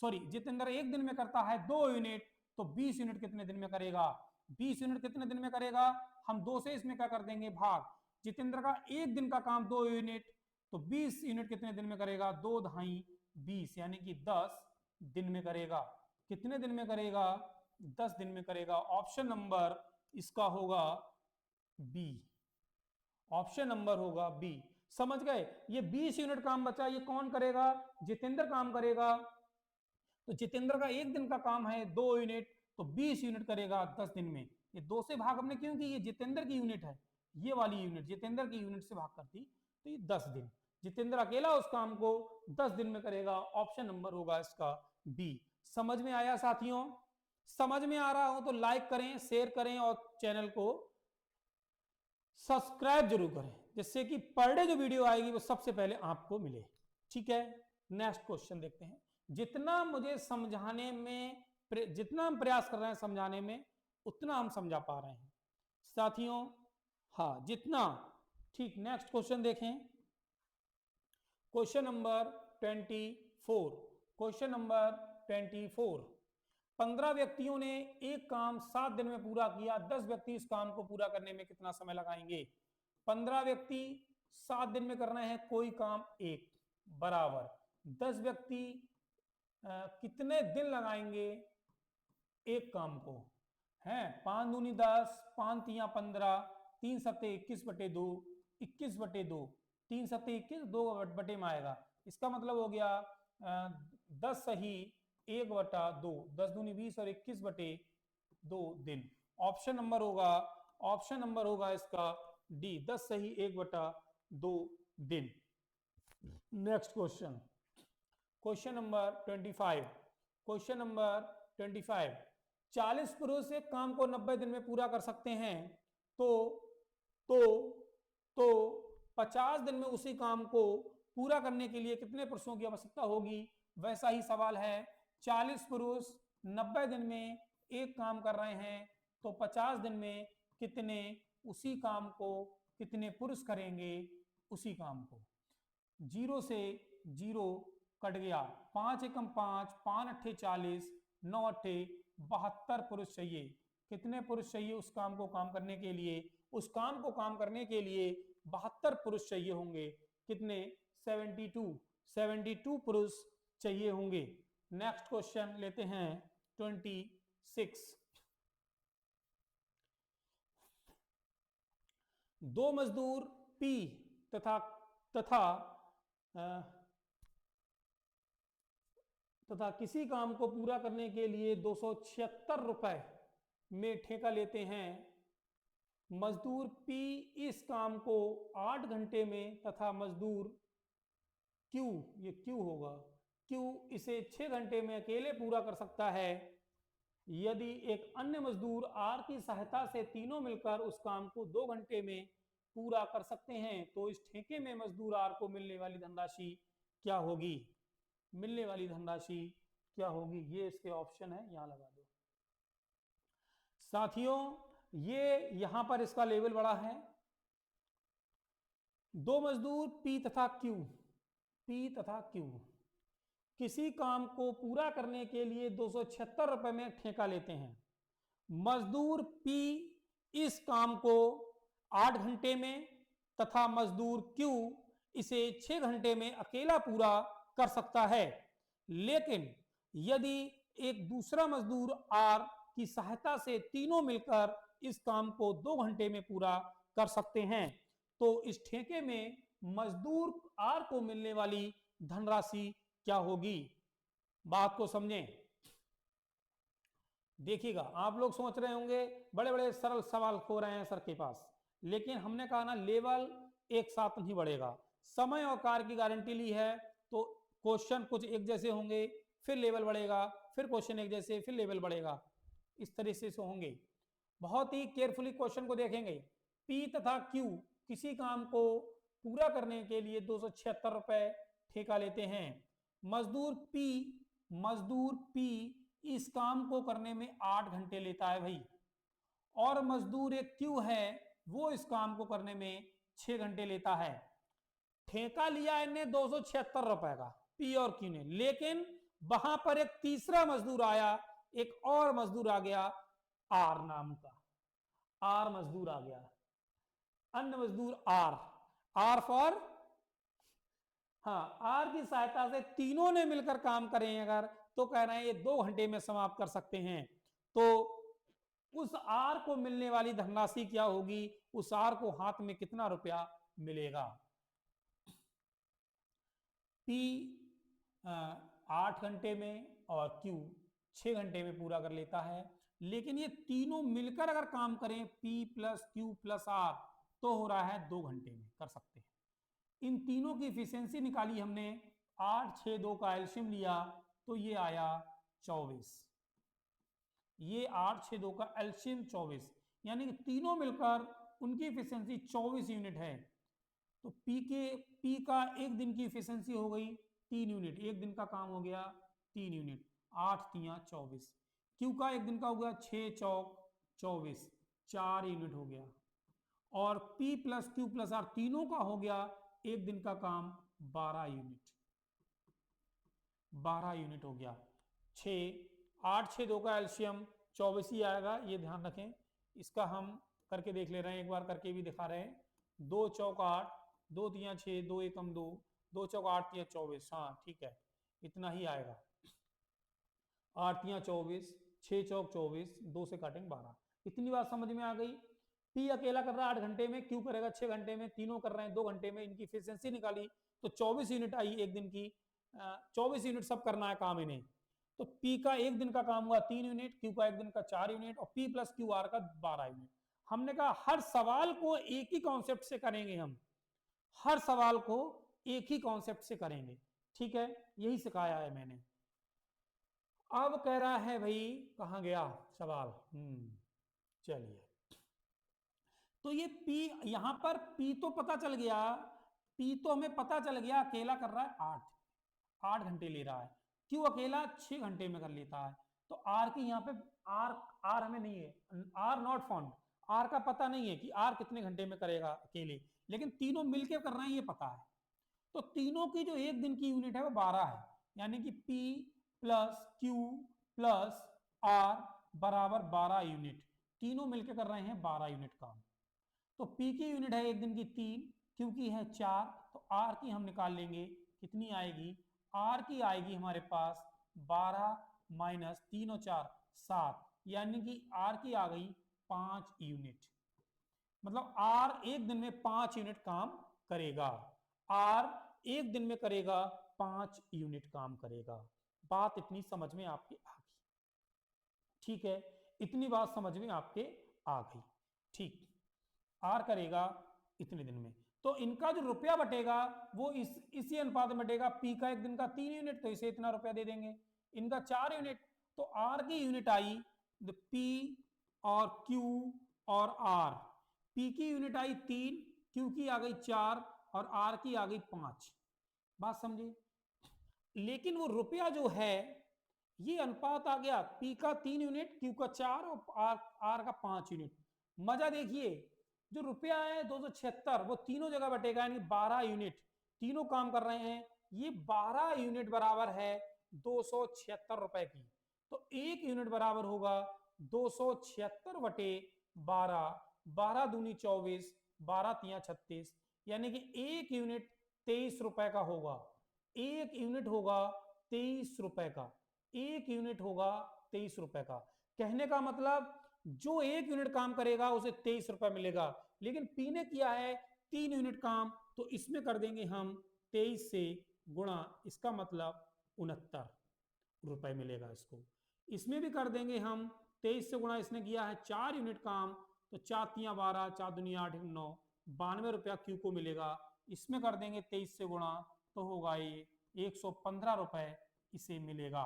[SPEAKER 1] सॉरी, जितेंद्र एक दिन में करता है 2 यूनिट, तो 20 यूनिट कितने दिन में करेगा? 20 यूनिट कितने दिन में करेगा? हम 2 से इसमें क्या कर देंगे? भाग। जितेंद्र का एक दिन का काम 2 यूनिट, तो 20 यूनिट कितने दिन में करेगा? 2 ढाई 20 यानी कि 10 दिन में करेगा। कितने दिन में करेगा? 10 दिन में करेगा। ऑप्शन नंबर इसका होगा बी। ऑप्शन नंबर होगा बी। समझ गए? ये 20 यूनिट काम बचा, ये कौन करेगा? जितेंद्र काम करेगा। तो जितेंद्र का एक दिन का काम है 2 यूनिट, तो 20 यूनिट करेगा 10 दिन में। ये 2 से भाग हमने क्यों की? ये जितेंद्र की यूनिट है, ये वाली यूनिट जितेंद्र की यूनिट से भाग करती, तो ये 10 दिन। जितेंद्र अकेला उस काम को 10 दिन में करेगा। ऑप्शन नंबर होगा इसका बी। समझ में आया साथियों? समझ में आ रहा हो तो लाइक करें, शेयर करें और चैनल को सब्सक्राइब जरूर करें, जिससे कि पर डे जो वीडियो आएगी वो सबसे पहले आपको मिले। ठीक है, नेक्स्ट क्वेश्चन देखते हैं। जितना मुझे समझाने में, जितना हम प्रयास कर रहे हैं समझाने में, उतना हम समझा पा रहे हैं साथियों। हाँ, जितना। ठीक, नेक्स्ट क्वेश्चन देखें। Question number 24। Question number 24। 15 व्यक्तियों ने एक काम 7 दिन में पूरा किया, 10 व्यक्ति इस काम को पूरा करने में कितना समय लगाएंगे? 15 व्यक्ति 7 दिन में करना है कोई काम एक, बराबर 10 व्यक्ति कितने दिन लगाएंगे एक काम को? है 5 दूनी 10, 5 तिया 15, 3 सत्ते 21/2, 21/2, 3 सत्ते 21, 2 बटे में आएगा। इसका मतलब हो गया 10 सही 1/2, 10 दूनी 20 और 21/2 दिन। ऑप्शन नंबर होगा इसका डी, 10 सही 1/2 दिन। Next question, question number 25। 40 पुरुष एक काम को 90 दिन में पूरा कर सकते हैं, तो 50 दिन में उसी काम को पूरा करने के लिए कितने पुरुषों की आवश्यकता होगी? वैसा ही सवाल है, 40 पुरुष 90 दिन में एक काम कर रहे हैं, तो 50 दिन में कितने उसी काम को कितने पुरुष करेंगे उसी काम को? 0 से 0 कट गया, 5 एकम 5, 5 अट्ठे 40, 9 अट्ठे 72 पुरुष चाहिए। कितने पुरुष चाहिए उस काम को काम करने के लिए? उस काम को काम करने के लिए 72 पुरुष चाहिए होंगे। कितने? 72 पुरुष चाहिए होंगे। नेक्स्ट क्वेश्चन लेते हैं 26। 2 मजदूर P तथा किसी काम को पूरा करने के लिए 276 रुपए में ठेका लेते हैं। मजदूर P इस काम को 8 घंटे में तथा मजदूर Q, ये Q होगा, Q इसे 6 घंटे में अकेले पूरा कर सकता है। यदि एक अन्य मजदूर R की सहायता से तीनों मिलकर उस काम को 2 घंटे में पूरा कर सकते हैं, तो इस ठेके में मजदूर R को मिलने वाली धनराशि क्या होगी? मिलने वाली धनराशि क्या होगी? ये इसके ऑप्शन है, यहां लगा दो साथियों। ये यहां पर इसका लेवल बड़ा है। 2 मजदूर P तथा Q किसी काम को पूरा करने के लिए 276 रुपए में ठेका लेते हैं। मजदूर P इस काम को 8 घंटे में तथा मजदूर Q इसे 6 घंटे में अकेला पूरा कर सकता है। लेकिन यदि एक दूसरा मजदूर R की सहायता से तीनों मिलकर इस काम को 2 घंटे में पूरा कर सकते हैं, तो इस ठेके में मजदूर R को मिलने वाली धनराशि क्या होगी? बात को समझें। देखिएगा, आप लोग सोच रहे होंगे बड़े बड़े सरल सवाल हो रहे हैं सर के पास, लेकिन हमने कहा ना लेवल एक साथ नहीं बढ़ेगा। समय और कार्य की गारंटी ली है तो क्वेश्चन कुछ एक जैसे होंगे, फिर लेवल बढ़ेगा, फिर क्वेश्चन एक जैसे, फिर लेवल बढ़ेगा, इस तरह से होंगे। बहुत ही केयरफुली क्वेश्चन को देखेंगे। P तथा Q किसी काम को पूरा करने के लिए 276 रुपए ठेका लेते हैं। मजदूर P इस काम को करने में 8 घंटे लेता है भाई, और मजदूर एक Q है वो इस काम को करने में 6 घंटे लेता है। ठेका लिया इन्हें 276 रुपए का P और Q ने, लेकिन वहां पर एक तीसरा मजदूर आया, एक और मजदूर आ गया R नाम का, R मजदूर आ गया, अन्य मजदूर R फॉर, हाँ, R की सहायता से तीनों ने मिलकर काम करें अगर, तो कह रहे हैं ये 2 घंटे में समाप्त कर सकते हैं। तो उस R को मिलने वाली धनराशि क्या होगी? उस R को हाथ में कितना रुपया मिलेगा? P 8 घंटे में और Q 6 घंटे में पूरा कर लेता है, लेकिन ये तीनों मिलकर अगर काम करें P plus Q plus R तो हो रहा है 2 घंटे में कर सकते हैं। इन तीनों की एफिशिएंसी निकाली हमने, 8, 6, 2 का एल्शियम लिया तो ये आया 24। ये 8, 6, 2 का एल्शियम 24, यानी कि तीनों मिलकर उनकी एफिशिएंसी 24 यूनिट है। तो P का एक दिन की एफिशिएंसी हो गई 3 यूनिट, एक दिन का काम हो गया 3 यूनिट, 8 तिया 24। Q का एक दिन का हो गया 6 चौक 24, 4 यूनिट हो गया। और P plus Q plus R तीनों का हो गया एक दिन का काम 12 यूनिट, 12 यूनिट हो गया। 6 8 6 2 का एलसीएम 24 ही आएगा, ये ध्यान रखें। इसका हम करके देख ले रहे हैं, एक बार करके भी दिखा रहे हैं। 2 चौक 8, 2 तिया 6, 2 एकम 2, 2 चौक 8 तिया 24। हाँ ठीक है, इतना ही आएगा। 8 तिया 24, 6 चौक 24, 2 से काटेंगे 12। इतनी बात समझ में आ गई। पी अकेला कर रहा है 8 घंटे में, क्यू करेगा 6 घंटे में, तीनों कर रहे हैं 2 घंटे में। इनकी एफिशिएंसी निकाली तो 24 यूनिट आई एक दिन की। 24 यूनिट सब करना है काम इन्हें। तो पी का एक दिन का काम हुआ 3 यूनिट, क्यू का एक दिन का 4 यूनिट, और पी प्लस क्यू आर का 12 यूनिट। हमने कहा हर सवाल को एक ही कॉन्सेप्ट से करेंगे हम, हर सवाल को एक ही कॉन्सेप्ट से करेंगे। ठीक है, यही सिखाया है मैंने। अब कह रहा है भाई कहां गया सवाल, चलिए। तो ये P, यहां पर P तो पता चल गया, P तो हमें पता चल गया अकेला कर रहा है 8 घंटे ले रहा है। क्यों अकेला 6 घंटे में कर लेता है। तो R की यहाँ पे R हमें नहीं है, R नॉट फाउंड, R का पता नहीं है कि R कितने घंटे में करेगा अकेले, लेकिन तीनों मिलकर कर रहे हैं ये पता है। तो तीनों की जो एक दिन की यूनिट है वो 12 है, यानी कि P plus Q plus R बराबर 12 यूनिट। तीनों मिलकर कर रहे हैं 12 यूनिट काम। तो P की यूनिट है एक दिन की 3, Q की है 4, तो R की हम निकाल लेंगे, कितनी आएगी। R की आएगी हमारे पास 12 माइनस 3 और 4 7, यानी कि R की आ गई 5 यूनिट। मतलब R एक दिन में 5 यूनिट काम करेगा। R एक दिन में करेगा 5 यूनिट काम करेगा। बात इतनी समझ में आपके आ गई, ठीक है, इतनी बात समझ में आपके आ गई। ठीक, R करेगा इतने दिन में। तो इनका जो रुपया बटेगा वो इसी अनुपात में बटेगा। P का एक दिन का 3 यूनिट, तो इसे इतना रुपया दे देंगे। इनका 4 यूनिट, तो R की यूनिट आई P और Q और R। P की यूनिट आई 3, Q की आ गई 4 और R की आ गई 5। बात समझे। लेकिन वो रुपया जो है ये अनुपात आ गया, P का 3 यूनिट, Q का 4 और R का 5 यूनिट। मजा देखिए, जो रुपया है 276 वो तीनों जगह बटेगा, यानी 12 यूनिट तीनों काम कर रहे हैं। ये 12 यूनिट बराबर है 276 रुपए की। तो एक यूनिट बराबर होगा 276 बटे 12, 12 दूनी 24, 12 तिया 36, यानी कि एक यूनिट 23 रुपए का होगा। एक यूनिट होगा 23 रुपए का, एक यूनिट होगा 23 रुपए का। कहने का मतलब जो एक यूनिट काम करेगा उसे 23 रुपए मिलेगा। लेकिन पी ने किया है 3 यूनिट काम, तो इसमें कर देंगे हम 23 से गुणा, इसका मतलब 69 रुपए मिलेगा इसको। इसमें भी कर देंगे हम 23 से गुणा, इसने किया है 4 यूनिट काम, तो 4 तिया 12, 4 दुनिया 8 9, 92 रुपया क्यू को मिलेगा। इसमें कर देंगे 23 से गुणा, तो होगा ये 115 रुपए इसे मिलेगा।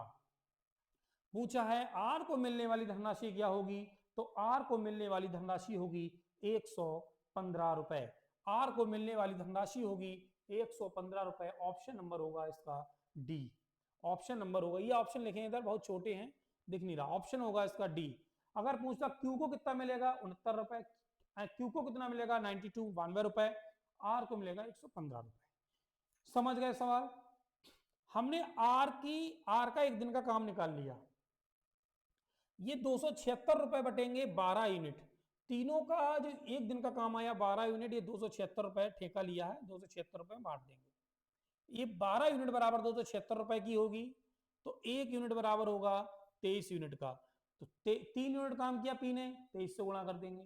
[SPEAKER 1] पूछा है आर को मिलने वाली धनराशि क्या होगी, तो आर को मिलने वाली धनराशि होगी 115 रुपए। आर को मिलने वाली धनराशि होगी 115 रुपए। ऑप्शन नंबर होगा इसका डी। ऑप्शन नंबर होगा, ये ऑप्शन लिखे इधर बहुत छोटे हैं, दिख नहीं रहा। ऑप्शन होगा इसका डी। अगर पूछता क्यू को कितना मिलेगा 69 रुपए, क्यू को कितना मिलेगा 92 92 रुपए, आर को मिलेगा 115 रुपए। समझ गए सवाल। हमने आर का एक दिन का काम निकाल लिया। ये 276 रुपए बटेंगे 12 यूनिट। तीनों का जो एक दिन का काम आया 12 यूनिट, ये 276 रुपए ठेका लिया है, 276 रुपए में बांट देंगे। ये 12 यूनिट बराबर 276 रुपए की होगी, तो एक यूनिट बराबर होगा 23 यूनिट का। तो 3 यूनिट काम किया पी ने, 23 से गुणा कर देंगे।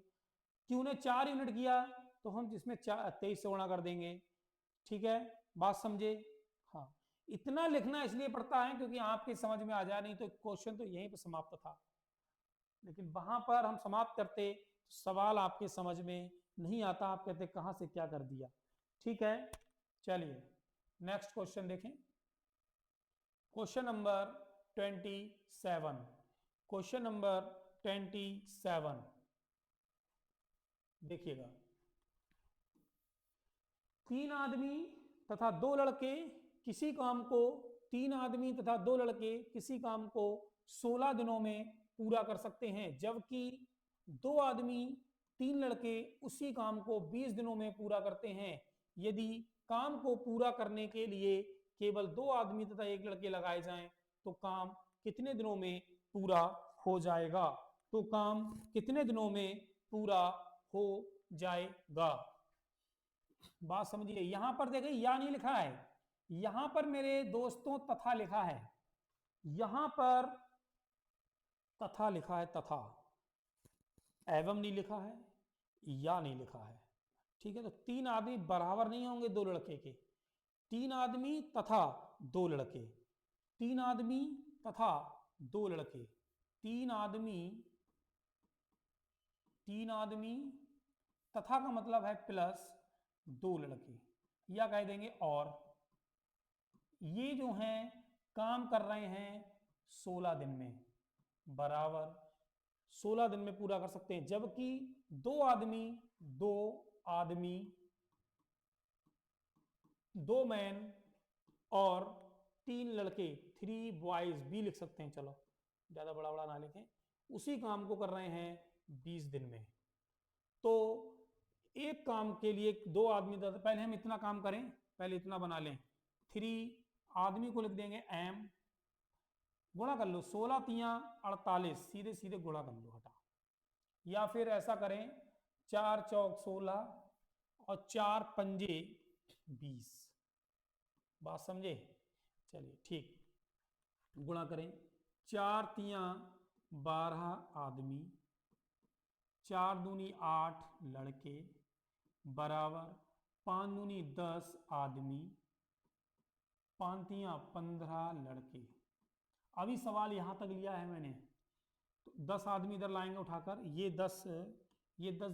[SPEAKER 1] क्यू ने 4 यूनिट किया, तो हम जिसमें 23 से गुणा कर देंगे। ठीक है, बात समझे। हाँ, इतना लिखना इसलिए पड़ता है क्योंकि आपके समझ में आ जाए, नहीं तो क्वेश्चन तो यहीं पर समाप्त था। लेकिन वहां पर हम समाप्त करते, सवाल आपके समझ में नहीं आता, आप कहते कहां से क्या कर दिया। ठीक है, चलिए नेक्स्ट क्वेश्चन देखें। Question number 27। क्वेश्चन नंबर 27 देखिएगा। 3 आदमी तथा 2 लड़के किसी काम को 3 आदमी तथा 2 लड़के किसी काम को 16 दिनों में पूरा कर सकते हैं, जबकि 2 आदमी 3 लड़के उसी काम को 20 दिनों में पूरा करते हैं। यदि काम को पूरा करने के लिए केवल 2 आदमी तथा 1 लड़के लगाए जाएं, तो काम कितने दिनों में पूरा हो जाएगा। तो काम कितने दिनों में पूरा हो जाएगा? बात समझिए। यहां पर देखिए या नहीं लिखा है, यहां पर मेरे दोस्तों तथा लिखा है, यहां पर तथा लिखा है, तथा एवं नहीं लिखा है, या नहीं लिखा है। ठीक है, तो तीन आदमी बराबर नहीं होंगे दो लड़के के, तीन आदमी तथा दो लड़के, तीन आदमी तथा दो लड़के, तीन आदमी, तीन आदमी तथा का मतलब है प्लस दो लड़के, या कह देंगे और ये जो हैं काम कर रहे हैं 16 दिन में, बराबर 16 दिन में पूरा कर सकते हैं। जबकि दो आदमी, दो आदमी, दो मैन और तीन लड़के, थ्री बॉयज भी लिख सकते हैं, चलो ज्यादा बड़ा बड़ा ना लिखें, उसी काम को कर रहे हैं 20 दिन में। तो एक काम के लिए दो आदमी, पहले हम इतना काम करें, पहले इतना बना लें, थ्री आदमी को लिख देंगे एम, गुणा कर लो 16 तिया 48, सीधे सीधे गुणा कर लो, हटा। या फिर ऐसा करें, 4 चौक 16 और 4 पंजे 20। बात समझे? चलिए ठीक, गुणा करें, 4 तिया 12 आदमी, 4 दूनी 8 लड़के, बराबर 5 दूनी 10 आदमी, 5 तिया 15 लड़के। अभी सवाल यहां तक लिया है मैंने, तो 10 आदमी इधर लाएंगे उठाकर, ये 10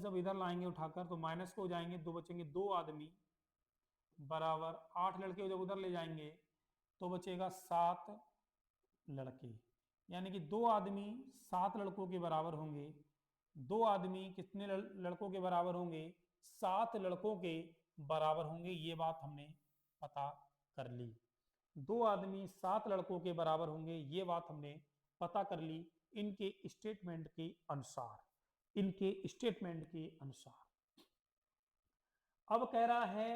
[SPEAKER 1] जब इधर लाएंगे उठाकर तो माइनस को हो जाएंगे, दो बचेंगे, दो आदमी, बराबर 8 लड़के जब उधर ले जाएंगे तो बचेगा 7 लड़के। यानी कि दो आदमी 7 लड़कों के बराबर होंगे, दो आदमी कितने लड़कों के बराबर होंगे? 7 लड़कों के बराबर होंगे। ये बात हमने पता कर ली, दो आदमी 7 लड़कों के बराबर होंगे, ये बात हमने पता कर ली इनके स्टेटमेंट के अनुसार, इनके स्टेटमेंट के अनुसार। अब कह रहा है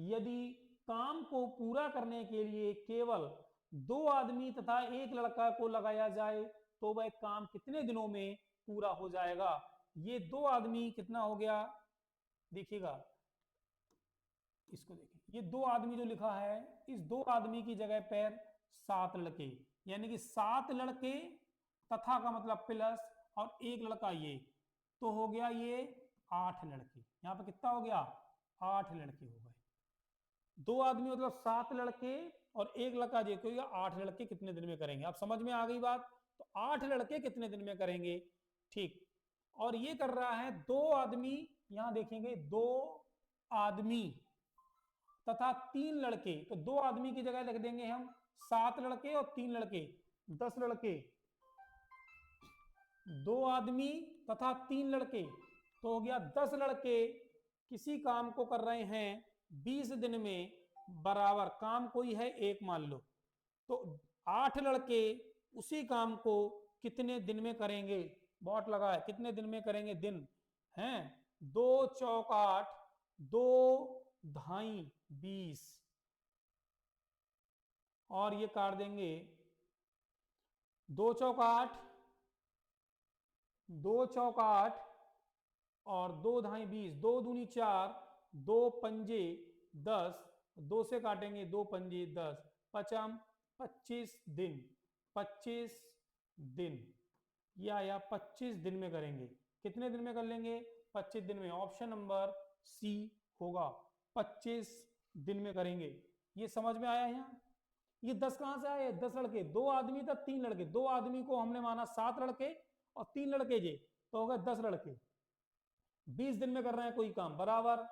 [SPEAKER 1] यदि काम को पूरा करने के लिए केवल दो आदमी तथा एक लड़का को लगाया जाए तो वह काम कितने दिनों में पूरा हो जाएगा? ये दो आदमी कितना हो गया, देखिएगा इसको, देखिए ये दो आदमी जो लिखा है, इस दो आदमी की जगह पर 7 लड़के, यानी कि 7 लड़के तथा का मतलब प्लस और एक लड़का, ये तो हो गया ये 8 लड़के। यहां पर कितना हो गया? 8 लड़के हो गए। दो आदमी मतलब 7 लड़के और एक लड़का, जो कोई 8 लड़के कितने दिन में करेंगे? आप समझ में आ गई बात? तो 8 लड़के कितने दिन में करेंगे? ठीक। और ये कर रहा है दो आदमी, यहां देखेंगे दो आदमी तथा 3 लड़के, तो दो आदमी की जगह लिख देंगे हम 7 लड़के और 3 लड़के 10 लड़के, दो आदमी तथा 3 लड़के, तो हो गया 10 लड़के किसी काम को कर रहे हैं 20 दिन में, बराबर काम कोई है एक मान लो, तो 8 लड़के उसी काम को कितने दिन में करेंगे? बॉट लगा है, कितने दिन में करेंगे? दिन हैं 2 चौक 8, 2 ढाई 20, और ये काट देंगे 2 चौक 8, 2 चौक 8 और 2 ढाई 20, 2 दूनी 4, 2 पंजे 10, 2 से काटेंगे 2 पंजे 10, पचम 25 दिन, 25 दिन, या 25 दिन में करेंगे। कितने दिन में कर लेंगे? 25 दिन में। ऑप्शन नंबर सी होगा, 25 दिन में करेंगे। ये समझ में आया? यहाँ ये 10 कहां से आए? 10 लड़के, दो आदमी था 3 लड़के, दो आदमी को हमने माना 7 लड़के और 3 लड़के जे, तो हो गए 10 लड़के 20 दिन में कर रहे हैं कोई काम, बराबर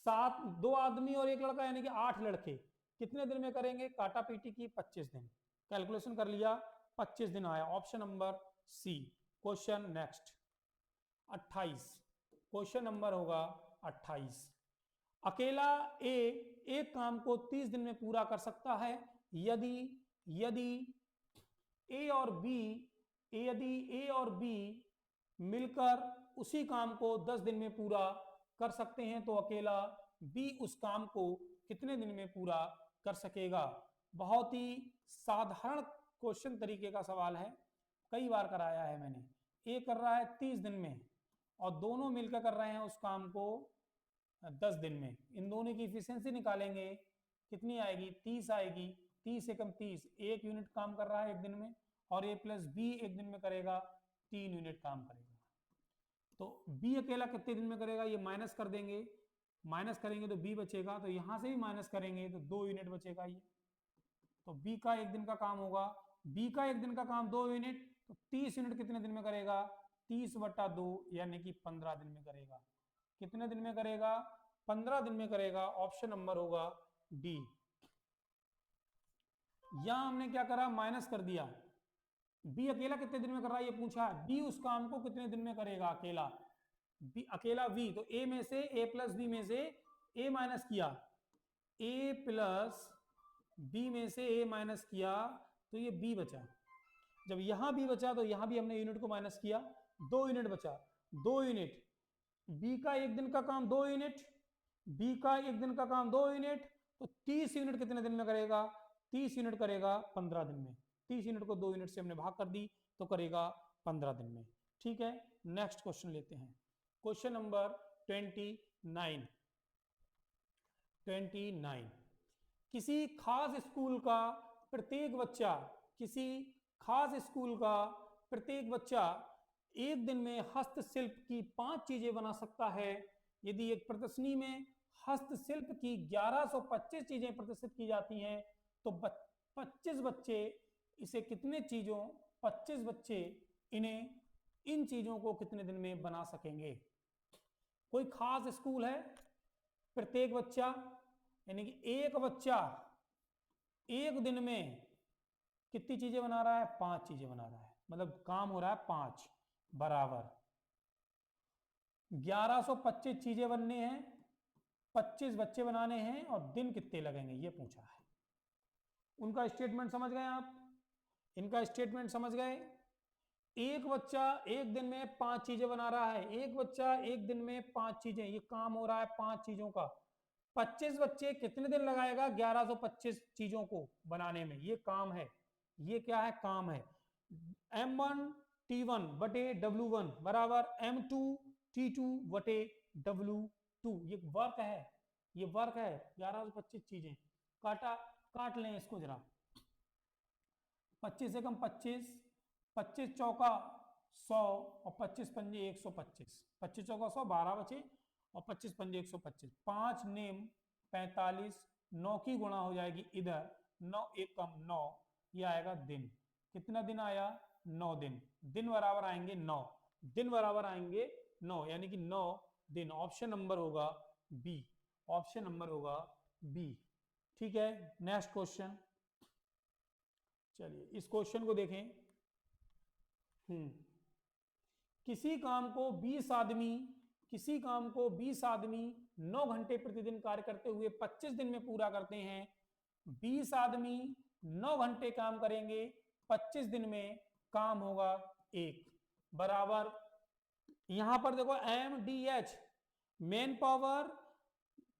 [SPEAKER 1] 7, दो आदमी और एक लड़का यानी कि 8 लड़के कितने दिन में करेंगे? काटा पीटी की 25 दिन, कैलकुलेशन कर लिया 25 दिन आया। Option number C. Question next 28, question number होगा 28। अकेला ए एक काम को 30 दिन में पूरा कर सकता है यदि यदि ए और बी यदि ए और बी मिलकर उसी काम को 10 दिन में पूरा कर सकते हैं तो अकेला बी उस काम को कितने दिन में पूरा कर सकेगा? बहुत ही साधारण क्वेश्चन तरीके का सवाल है। कई बार कराया है मैंने। एक कर रहा है 30 दिन में और दोनों मिलकर कर रहे हैं उस काम को 10 दिन में। इन दोनों की इफिशियंसी निकालेंगे, कितनी आएगी? 30 आएगी। 30 एकम 30, 1 यूनिट काम कर रहा है एक दिन में, और ए प्लस बी एक दिन में करेगा 3 यूनिट काम करेगा। तो बी अकेला कितने दिन में करेगा? ये माइनस कर देंगे, माइनस करेंगे तो बी बचेगा, तो यहां से भी माइनस करेंगे तो 2 यूनिट बचेगा ये। तो बी का एक दिन का काम होगा, बी का एक दिन का काम 2 यूनिट, तो 30 यूनिट कितने दिन में करेगा? 30/2 यानी कि 15 दिन में करेगा। कितने दिन में करेगा? 15 दिन में करेगा। ऑप्शन नंबर होगा डी। यहां हमने क्या करा? माइनस कर दिया। बी अकेला कितने दिन में कर रहा है ये पूछा। बी उस काम को कितने दिन में करेगा अकेला? बी अकेला बी, तो ए में से ए प्लस बी में से ए माइनस किया, ए प्लस बी में से ए माइनस किया, तो ये बी बचा। जब यहां बी बचा तो यहां भी हमने यूनिट को माइनस किया, 2 यूनिट बचा। 2 यूनिट, बी का एक दिन का काम 2 यूनिट, बी का एक दिन का काम 2 यूनिट, तो 30 यूनिट कितने दिन में करेगा? 30 यूनिट करेगा 15 दिन में। 30 यूनिट को 2 यूनिट से हमने भाग कर दी तो करेगा 15 दिन में। ठीक है, नेक्स्ट क्वेश्चन लेते हैं। Question number 29। किसी खास स्कूल का प्रत्येक बच्चा, किसी खास स्कूल का प्रत्येक बच्चा एक दिन में हस्तशिल्प की 5 चीजें बना सकता है। यदि एक प्रदर्शनी में हस्तशिल्प की 1125 चीजें प्रदर्शित की जाती हैं तो 25 बच्चे इसे कितने चीजों 25 बच्चे इन चीजों को कितने दिन में बना सकेंगे? कोई खास स्कूल है, प्रत्येक बच्चा यानी कि एक बच्चा एक दिन में कितनी चीजें बना रहा है? 5 चीजें बना रहा है, मतलब काम हो रहा है 5 बराबर 1125 चीजें बनने हैं, 25 बच्चे बनाने हैं, और दिन कितने लगेंगे ये पूछा है। उनका स्टेटमेंट समझ गए आप? इनका स्टेटमेंट समझ गए? एक बच्चा एक दिन में 5 चीजें बना रहा है, एक बच्चा एक दिन में 5 चीजें, ये काम हो रहा है 5 चीजों का। 25 बच्चे कितने दिन लगाएगा 1125 चीजों को बनाने में? ये काम है, ये क्या है? काम है। M1 T1 बटे W1 बराबर M2 T2 बटे W2, ये वर्क है, ये वर्क है। 1125 चीजें काट लें इसको जरा। 25 एकम 25, 25 चौका 100 और 25 पंजे 125, 25 चौका 100, 12 बचे, और 25 पंजे 125, 5 नेम 45, 9 की गुणा हो जाएगी इधर, 9 एकम 9, ये आएगा दिन। कितना दिन आया? 9 दिन। दिन बराबर आएंगे 9, दिन बराबर आएंगे 9, यानी कि 9 दिन। ऑप्शन नंबर होगा बी, ऑप्शन नंबर होगा बी। ठीक है, नेक्स्ट क्वेश्चन। चलिए इस क्वेश्चन को देखें। किसी काम को 20 आदमी 9 घंटे प्रतिदिन कार्य करते हुए 25 दिन में पूरा करते हैं। 20 आदमी 9 घंटे काम करेंगे, 25 दिन में काम होगा 1 बराबर। यहां पर देखो MDH मैन पावर,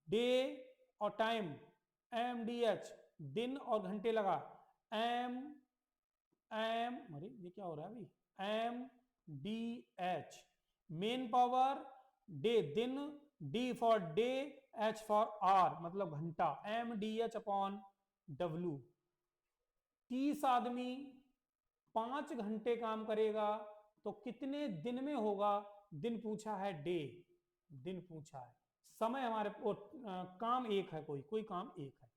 [SPEAKER 1] डे और टाइम, MDH दिन और घंटे लगा, अरे ये क्या हो रहा है अभी? MDH मेन पावर, डे दिन, D for day, H for hour मतलब घंटा, MDH अपॉन W। 30 आदमी 5 घंटे काम करेगा तो कितने दिन में होगा? दिन पूछा है, डे दिन पूछा है, समय हमारे काम एक है, कोई काम एक है।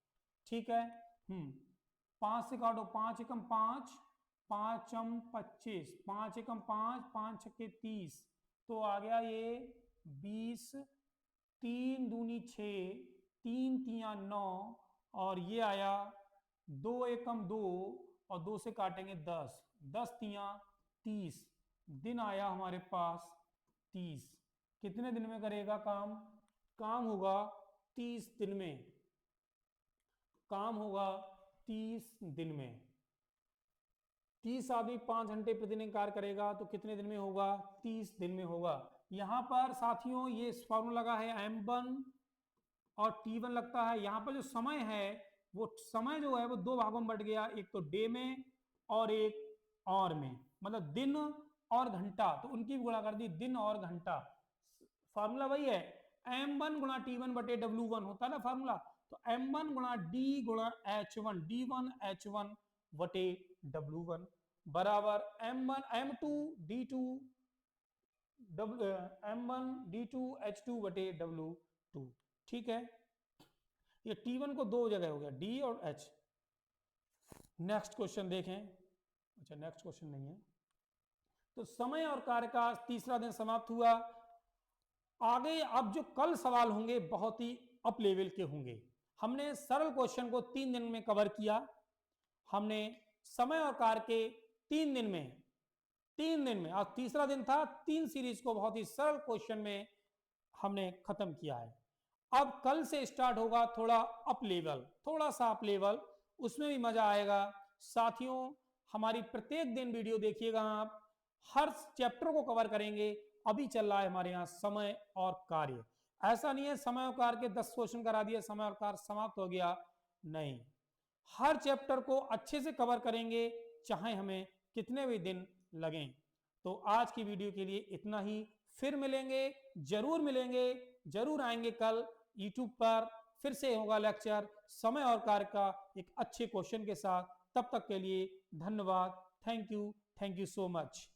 [SPEAKER 1] ठीक है, 5 से काटो, 5 एकम 5, 5 25, 5 एकम 5, 5 छक्के 30, तो आ गया ये 20, 3 दूनी 6, 3 तिया 9, और ये आया 2 एकम 2, और 2 से काटेंगे 10, 10 तिया 30, दिन आया हमारे पास 30। कितने दिन में करेगा काम? काम होगा 30 दिन में, काम होगा 30 दिन में। 30 आदमी 5 घंटे प्रतिदिन कार्य करेगा तो कितने दिन में होगा? 30 दिन में होगा। यहां पर साथियों ये फॉर्मूला लगा है M1 और T1 लगता है। यहां पर जो समय है वो समय जो है वो 2 भागों में बट गया, एक तो डे में और एक आवर में। मतलब दिन और घंटा, तो उनकी भी गुणा कर दी, दिन और घंटा। फार्मूला वही है, m1 गुणा t1 बटे w1 होता है ना फार्मूला। तो m1 गुणा d गुणा h1, d1 h1 बटे w1 बराबर m1 m2 d2 m1 d2 h2 बटे w2। ठीक है, ये t1 को दो जगह हो गया, d और h। नेक्स्ट क्वेश्चन देखें। अच्छा नेक्स्ट क्वेश्चन नहीं है। तो समय और कार्य का तीसरा दिन समाप्त हुआ। आगे अब जो कल सवाल होंगे बहुत ही अप लेवल के होंगे। हमने सरल क्वेश्चन को 3 दिन में कवर किया। हमने समय और कार्य के 3 दिन में आज तीसरा दिन था, 3 सीरीज को बहुत ही सरल क्वेश्चन में हमने खत्म किया है। अब कल से स्टार्ट होगा थोड़ा अप लेवल, थोड़ा सा अप लेवल, उसमें भी मजा आएगा। साथियों हमारी प्रत्येक दिन वीडियो देखिएगा, आप हर चैप्टर को कवर करेंगे। अभी चल रहा है हमारे यहाँ समय और कार्य। ऐसा नहीं है समय और कार्य के 10 क्वेश्चन करा दिए, समय और कार्य समाप्त हो गया, नहीं। हर चैप्टर को अच्छे से कवर करेंगे, चाहे हमें कितने भी दिन लगें। तो आज की वीडियो के लिए इतना ही। फिर मिलेंगे, जरूर मिलेंगे, जरूर आएंगे कल यूट्यूब पर। फिर से होगा लेक्चर समय और कार्य का एक अच्छे क्वेश्चन के साथ। तब तक के लिए धन्यवाद। Thank you so much.